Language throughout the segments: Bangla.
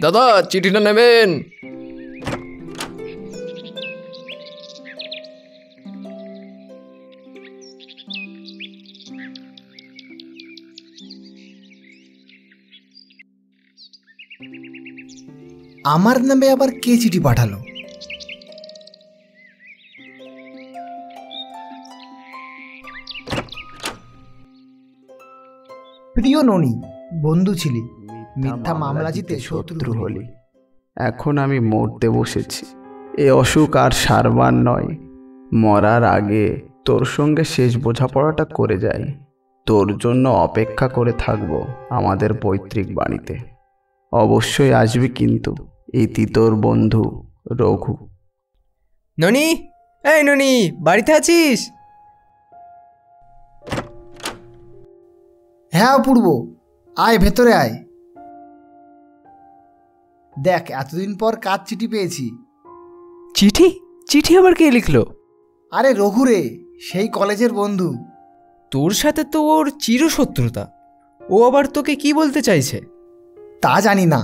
দাদা চিঠিটা নেবেন। আমার নামে আবার কে চিঠি পাঠালো? প্রিয় ননি, বন্ধু ছিলি, মিথ্যা মামলা জিতে শত্রু হলি। এখন আমি মরতে বসেছি। এ অসুখ আর সারবার নয়। মরার আগে তোর সঙ্গে শেষ বোঝাপড়াটা করে যাই। তোর জন্য অপেক্ষা করে থাকবো আমাদের পৈতৃক বাড়িতে। অবশ্যই আসবি কিন্তু। ইতি তোর বন্ধু রঘু। ননি, এই ননি, বাড়িতে আছিস? হ্যাঁ অপূর্ব, আয় ভেতরে আয়। দেখ, এতদিন পর কাজ চিঠি পেয়েছি। চিঠি? চিঠি আবার কে লিখলো? আরে রঘু রে, সেই কলেজের বন্ধু। তোর সাথে তো ওর চিরশত্রুতা। ও আবার তোকে কি বলতে চাইছে? তা জানি না,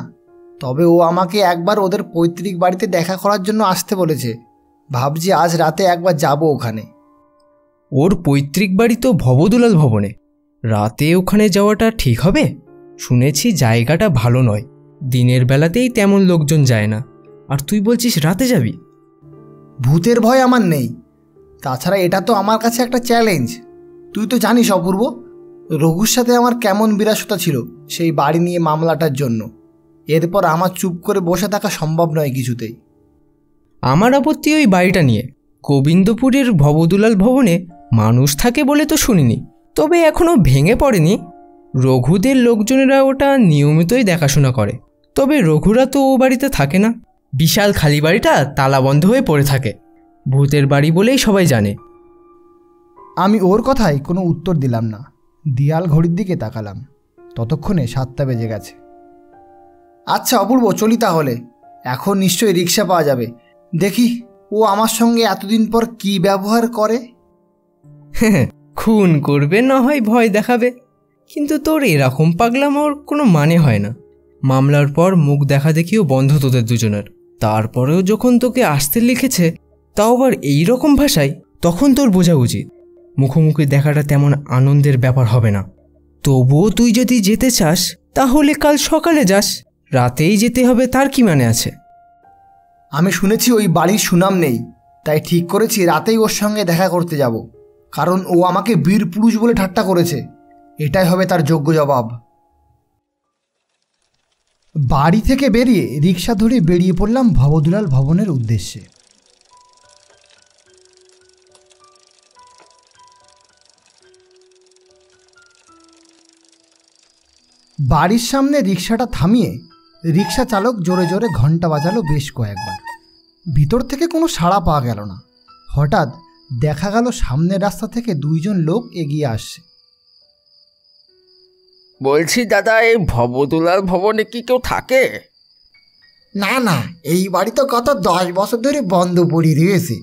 তবে ও আমাকে একবার ওদের পৈতৃক বাড়িতে দেখা করার জন্য আসতে বলেছে। ভাবছি আজ রাতে একবার যাব ওখানে। ওর পৈতৃক বাড়ি তো ভবদুলাল ভবনে। রাতে ওখানে যাওয়াটা ঠিক হবে? শুনেছি জায়গাটা ভালো নয়, দিনের বেলাতেই তেমন লোকজন যায় না। আর তুই বলছিস রাতে যাবি? ভূতের ভয় আমার নেই, তাছাড়া এটা তো আমার কাছে একটা চ্যালেঞ্জ। তুই তো জানিস অপূর্ব, রঘুর সাথে আমার কেমন বিরাসতা ছিল সেই বাড়ি নিয়ে মামলাটার জন্য। এরপর আমার চুপ করে বসে থাকা সম্ভব নয় কিছুতেই। আমার আপত্তি ওই বাড়িটা নিয়ে। গোবিন্দপুরের ভবদুলাল ভবনে মানুষ থাকে বলে তো শুনিনি, তবে এখনও ভেঙে পড়েনি। রঘুদের লোকজনেরা ওটা নিয়মিতই দেখাশোনা করে, তবে রঘুরা তো ও বাড়িতে থাকে না। বিশাল খালি বাড়িটা তালাবন্ধ হয়ে পড়ে থাকে। ভূতের বাড়ি বলেই সবাই জানে। আমি ওর কথায় কোনো উত্তর দিলাম না। দিয়াল ঘড়ির দিকে তাকালাম, ততক্ষণে 7টা বেজে গেছে। আচ্ছা অপূর্ব, চলি তাহলে। এখন নিশ্চয়ই রিক্সা পাওয়া যাবে। দেখি ও আমার সঙ্গে এতদিন পর কি ব্যবহার করে। খুন করবে না হয় ভয় দেখাবে, কিন্তু তোর এরকম পাগলামোর কোনো মানে হয় না। মামলার পর মুখ দেখা দেখিও বন্ধ তোদের দুজনের। তারপরেও যখন তোকে আসতে লিখেছে, তাও আবার এইরকম ভাষায়, তখন তোর বোঝা উচিত মুখোমুখি দেখাটা তেমন আনন্দের ব্যাপার হবে না। তবুও তুই যদি যেতে চাস তাহলে কাল সকালে যাস, রাতেই যেতে হবে তার কি মানে আছে? আমি শুনেছি ওই বাড়ির সুনাম নেই, তাই ঠিক করেছি রাতেই ওর সঙ্গে দেখা করতে যাব। কারণ ও আমাকে বীর পুরুষ বলে ঠাট্টা করেছে, এটাই হবে তার যোগ্য জবাব। বাড়ি থেকে বেরিয়ে রিক্সা ধরে বেরিয়ে পড়লাম ভবদুলাল ভবনের উদ্দেশ্যে। বাড়ির সামনে রিক্সাটা থামিয়ে রিক্সা চালক জোরে জোরে ঘন্টা বাজালো বেশ কয়েকবার। ভিতর থেকে কোনো সাড়া পাওয়া গেল না। হঠাৎ দেখা গেল সামনের রাস্তা থেকে 2 জন লোক এগিয়ে আসছে। বলছি দাদা, এই ভবদুলাল ভবনে কি কেউ থাকে? না না, এই বাড়ি তো গত 10 বছর ধরে বন্ধ পড়ে রয়েছে।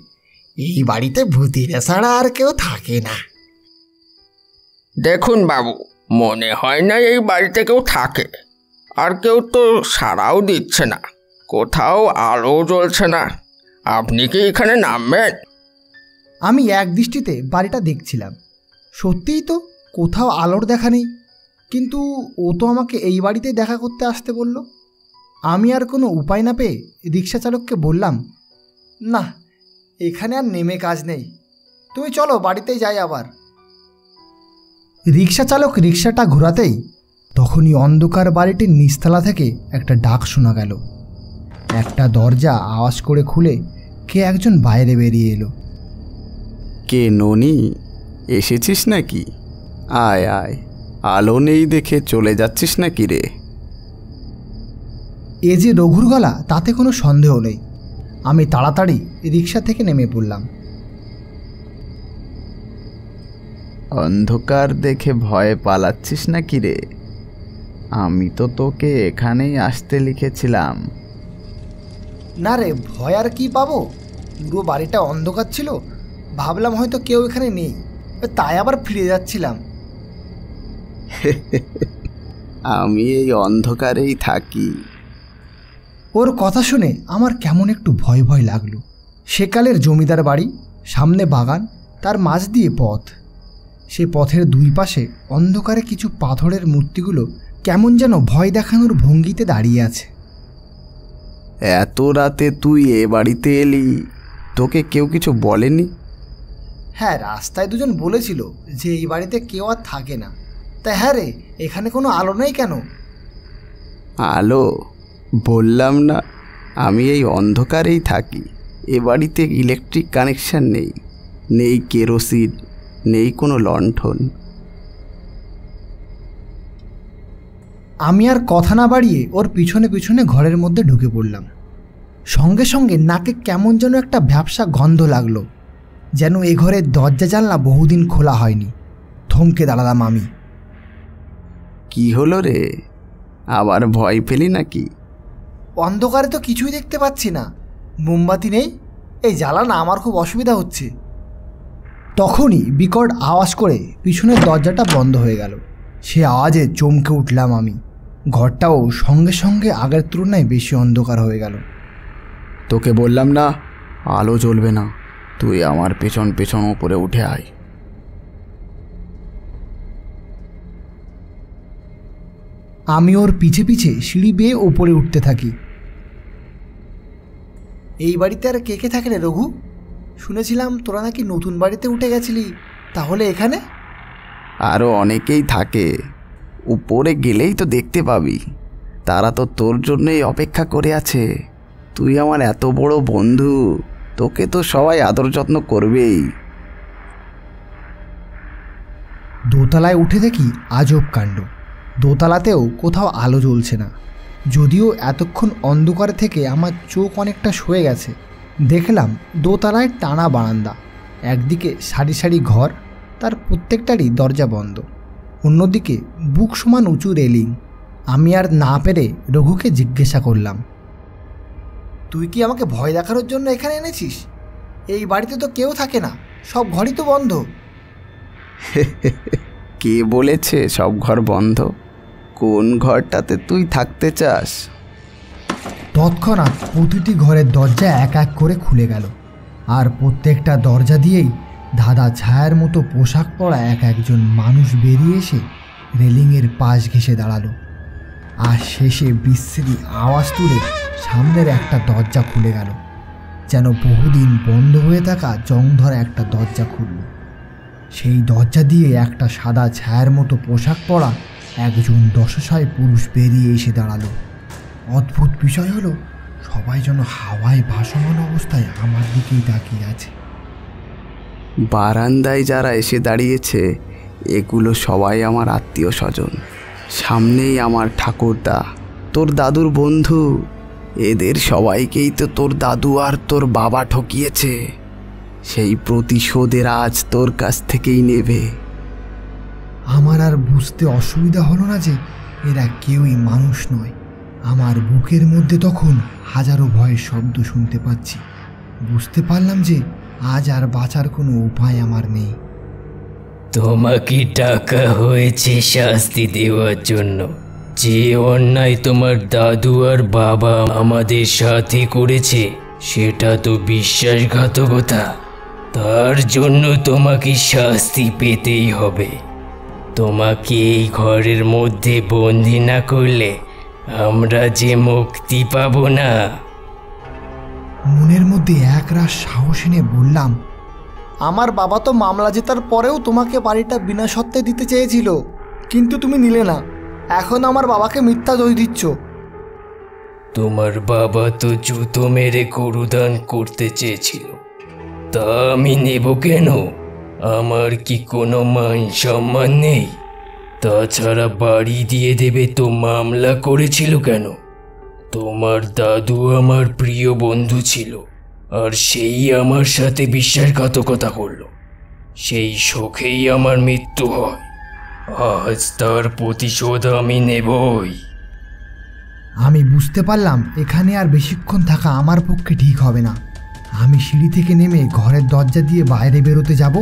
এই বাড়িতে ভূতিরা ছাড়া আর কেউ থাকে না। দেখুন বাবু, মনে হয় না এই বাড়িতে কেউ থাকে। আর কেউ তো সাড়াও দিচ্ছে না, কোথাও আলো জ্বলছে না। আপনি কি এখানে নামবেন? আমি এক দৃষ্টিতে বাড়িটা দেখছিলাম। সত্যিই তো কোথাও আলোর দেখা নেই, কিন্তু ও তো আমাকে এই বাড়িতে দেখা করতে আসতে বলল। আমি আর কোনো উপায় না পেয়ে রিক্সা চালককে বললাম, না এখানে আর নেমে কাজ নেই, তুমি চলো বাড়িতেই যাই আবার। রিক্সা চালক রিক্সাটা ঘোরাতেই তখনই অন্ধকার বাড়িটির নিচতলা থেকে একটা ডাক শোনা গেল। একটা দরজা আওয়াজ করে খুলে কে একজন বাইরে বেরিয়ে এলো। কে ননি, এসেছিস নাকি? আয় আয়, আলো নেই দেখে চলে যাচ্ছিস নাকি রে? এ যে রঘুর গলা তাতে কোনো সন্দেহ নেই। আমি তাড়াতাড়ি রিক্সা থেকে নেমে পড়লাম। অন্ধকার দেখে ভয়ে পালাচ্ছিস নাকি রে? আমি তো তোকে এখানেই আসতে লিখেছিলাম। না রে, ভয় আর কি পাবো, পুরো বাড়িটা অন্ধকার ছিল, ভাবলাম হয়তো কেউ এখানে নেই, তাই আবার ফিরে যাচ্ছিলাম। আমি এই অন্ধকারেই থাকি, ওর কথা শুনে আমার কেমন একটু ভয় ভয় লাগলো। সেকালের জমিদার বাড়ি, সামনে বাগান, তার মাঝ দিয়ে পথ। সে পথের দুই পাশে অন্ধকারে কিছু পাথরের মূর্তিগুলো কেমন যেন ভয় দেখানোর ভঙ্গিতে দাঁড়িয়ে আছে। এত রাতে তুই এ বাড়িতে এলি, তোকে কেউ কিছু বলেনি? হ্যাঁ, রাস্তায় দুজন বলেছিল যে এই বাড়িতে কেউ আর থাকে না। তা হ্যাঁ রে, এখানে কোনো আলো নেই কেন? আলো? বললাম না আমি এই অন্ধকারেই থাকি। এ বাড়িতে ইলেকট্রিক কানেকশন নেই, নেই কেরোসিন, নেই কোনো লণ্ঠন। আমি আর কথা না বাড়িয়ে ওর পিছনে পিছনে ঘরের মধ্যে ঢুকে পড়লাম। সঙ্গে সঙ্গে নাকে কেমন যেন একটা ভ্যাপসা গন্ধ লাগলো, যেন এ ঘরের দরজা জানলা বহুদিন খোলা হয়নি। থমকে দাঁড়ালাম আমি। কি হলো রে, আবার ভয় পেলি নাকি? অন্ধকারে তো কিছুই দেখতে পাচ্ছি না, মোমবাতি নেই, এই জ্বালানা আমার খুব অসুবিধা হচ্ছে। তখনই বিকট আওয়াজ করে পিছনের দরজাটা বন্ধ হয়ে গেল। সে আওয়াজে চমকে উঠলাম আমি। ঘরটাও সঙ্গে সঙ্গে আগের তুলনায় বেশি অন্ধকার হয়ে গেল। তোকে বললাম না আলো জ্বলবে না, তুই আমার পেছন পেছন উপরে উঠে আয়। আমি ওর পিছে পিছে সিঁড়ি বেয়ে ওপরে উঠতে থাকি। এই বাড়িতে আর কে কে থাকে রে রঘু? শুনেছিলাম তোরা নাকি নতুন বাড়িতে উঠে গেছিলি, তাহলে এখানে? আরও অনেকেই থাকে, উপরে গেলেই তো দেখতে পাবি। তারা তো তোর জন্যই অপেক্ষা করে আছে। তুই আমার এত বড় বন্ধু, তোকে তো সবাই আদর যত্ন করবেই। দোতলায় উঠে দেখি আজব কাণ্ড। দোতলাতেও কোথাও আলো জ্বলছে না। যদিও এতক্ষণ অন্ধকারে থেকে আমার চোখ অনেকটা সয়ে গেছে। দেখলাম দোতলায় টানা বারান্দা, একদিকে সারি সারি ঘর, তার প্রত্যেকটারই দরজা বন্ধ, অন্যদিকে বুক সমান উঁচু রেলিং। আমি আর না পেরে রঘুকে জিজ্ঞাসা করলাম, তুই কি আমাকে ভয় দেখানোর জন্য এখানে এনেছিস? এই বাড়িতে তো কেউ থাকে না, সব ঘরই তো বন্ধ। কে বলেছে সব ঘর বন্ধ? কোন ঘরটাতে তুই থাকতে চাস? তৎক্ষণাৎ প্রতিটি ঘরের দরজা এক এক করে খুলে গেল, আর প্রত্যেকটা দরজা দিয়েই ধাঁধা ছায়ার মতো পোশাক পরা একজন মানুষ বেরিয়ে এসে রেলিংয়ের পাশ ঘেঁষে দাঁড়ালো। আর শেষে বিশ্রী আওয়াজ তুলে সামনের একটা দরজা খুলে গেল, যেন বহুদিন বন্ধ হয়ে থাকা জং ধরা একটা দরজা খুলল। সেই দরজা দিয়ে একটা সাদা ছায়ার মতো পোশাক পরা একজন দশাশয় পুরুষ বেরিয়ে এসে দাঁড়ালো। অদ্ভুত বিষয় হলো, সবাই যেন হাওয়ায় ভাসমান অবস্থায় আমার দিকেই তাকিয়ে আছে। বারান্দায় যারা এসে দাঁড়িয়েছে এগুলো সবাই আমার আত্মীয় স্বজন। সামনেই আমার ঠাকুরদা, তোর দাদুর বন্ধু। এদের সবাইকেই তো তোর দাদু আর তোর বাবা ঠকিয়েছে। সেই প্রতিশোধের আজ তোর কাছ থেকেই নেবে। আমার আর বুঝতে অসুবিধা হলো না যে এরা কেউই মানুষ নয়। আমার বুকের মধ্যে তখন হাজারো ভয়ের শব্দ শুনতে পাচ্ছি। বুঝতে পারলাম যে আজ আর বাঁচার কোনো উপায় আমার নেই। তোমাকে ডাকা হয়েছে শাস্তি দেওয়ার জন্য। যে অন্যায় তোমার দাদু আর বাবা আমাদের সাথে করেছে সেটা তো বিশ্বাসঘাতকতা। তার জন্য তোমাকে শাস্তি পেতেই হবে। তোমাকে এই ঘরের মধ্যে বন্দি না করলে আমরা যে মুক্তি পাবো না। মনের মধ্যে একরাশ সাহস এনে বললাম, আমার বাবা তো মামলা জেতার পরেও তোমাকে বাড়িটা বিনা শর্তে দিতে চেয়েছিল, কিন্তু তুমি নিলে না। এখন আমার বাবাকে মিথ্যা দোষ দিচ্ছ। তোমার বাবা তো জুতো মেরে গরুদান করতে চেয়েছিল, তা আমি নেব কেন? আমার কি কোনো মান সম্মান নেই? তাছাড়া বাড়ি দিয়ে দেবে তো মামলা করেছিল কেন? তোমার দাদু আমার প্রিয় বন্ধু ছিল, আর সেই আমার সাথে বিশ্বাসঘাতকতা করলো। সেই শোকেই আমার মৃত্যু হয়। আজ তার প্রতিশোধ আমি নেবই। আমি বুঝতে পারলাম এখানে আর বেশিক্ষণ থাকা আমার পক্ষে ঠিক হবে না। আমি সিঁড়ি থেকে নেমে ঘরের দরজা দিয়ে বাইরে বেরোতে যাব,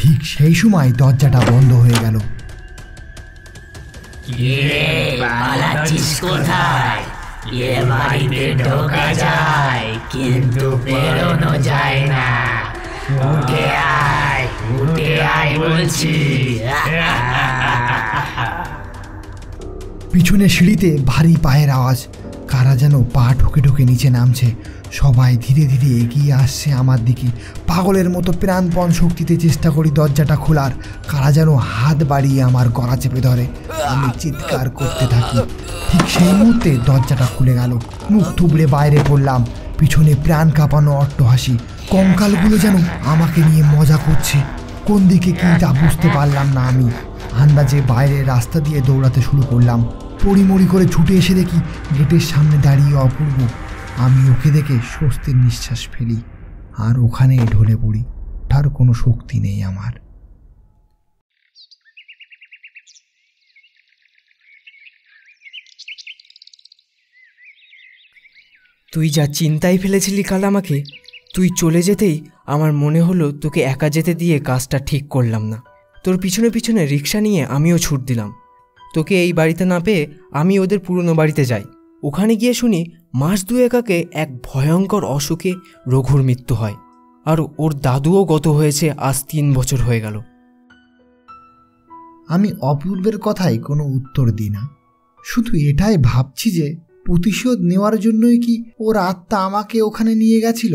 ঠিক সেই সময় দরজাটা বন্ধ হয়ে গেল। পালাচ্ছিস কোথায়? এ বাড়িতে ঢোকা যায় কিন্তু বেরোনো যায় না। উঠে আয় বলছি। পিছনে সিঁড়িতে ভারী পায়ের আওয়াজ, কারা যেন পা ঠুকে ঠুকে নিচে নামছে। সবাই ধীরে ধীরে এগিয়ে আসছে আমার দিকে। পাগলের মতো প্রাণপণ শক্তিতে চেষ্টা করি দরজাটা খোলার, কারা যেন হাত বাড়িয়ে আমার গলা চেপে ধরে। আমি চিৎকার করতে থাকি। ঠিক সেই মুহূর্তে দরজাটা খুলে গেল, মুখ থুবড়ে বাইরে পড়লাম। পিছনে প্রাণ কাঁপানো অট্টহাসি, কঙ্কালগুলো যেন আমাকে নিয়ে মজা করছে। কোন দিকে কি তা বুঝতে পারলাম না আমি। আন্দাজে বাইরের রাস্তা দিয়ে দৌড়াতে শুরু করলাম। পড়িমড়ি করে ছুটে এসে দেখি গেটের সামনে দাঁড়িয়ে অপূর্ব। আমি ওকে দেখে স্বস্তির নিঃশ্বাস ফেলি, আর ওখানে ঢলে পড়ি। তার কোনো শক্তি নেই আমার। তুই যা চিন্তায় ফেলেছিলি কাল আমাকে, তুই চলে যেতেই আমার মনে হলো তোকে একা যেতে দিয়ে কাজটা ঠিক করলাম না। তোর পিছনে পিছনে রিক্সা নিয়ে আমিও ছুট দিলাম। তোকে এই বাড়িতে না পেয়ে আমি ওদের পুরনো বাড়িতে যাই। ওখানে গিয়ে শুনি মাস দুয়েক আগে এক ভয়ঙ্কর অসুখে রঘুর মৃত্যু হয়, আর ওর দাদুও গত হয়েছে আজ 3 বছর হয়ে গেল। আমি অপূর্বের কথায় কোনো উত্তর দিই না, শুধু এটাই ভাবছি যে প্রতিশোধ নেওয়ার জন্যই কি ওর আত্মা আমাকে ওখানে নিয়ে গেছিল।